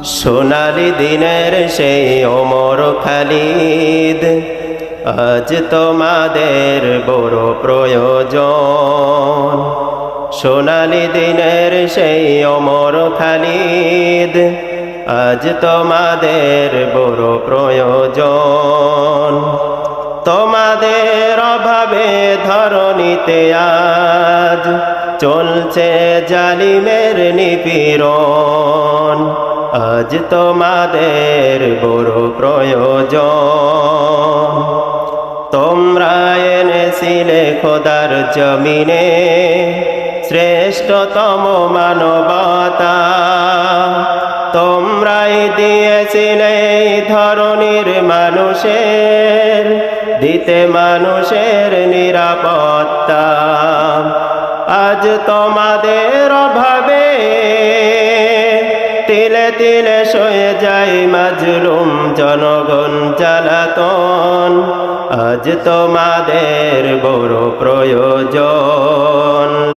সোনালি দিনের সেই ওমর খালিদ, আজ তোমাদের বড় প্রয়োজন। সোনালি দিনের সেই ওমর খালিদ, আজ তোমাদের বড় প্রয়োজন। তোমাদের অভাবে ধরণীতে আজ চলছে জালিমের নিপীড়ন। আজ তোমাদের বড় প্রয়োজন। তোমরা এনেছিলে খোদার জমিনে শ্রেষ্ঠতম মানবতা। তোমরাই দিয়েছিলে ধরনীর মানুষের, দিতে মানুষের নিরাপত্তা। আজ তোমাদের অভাবে তিলে তিলে সয়ে যায় মাজলুম জনগণ জ্বালাতন। আজ তোমাদের বড় প্রয়োজন।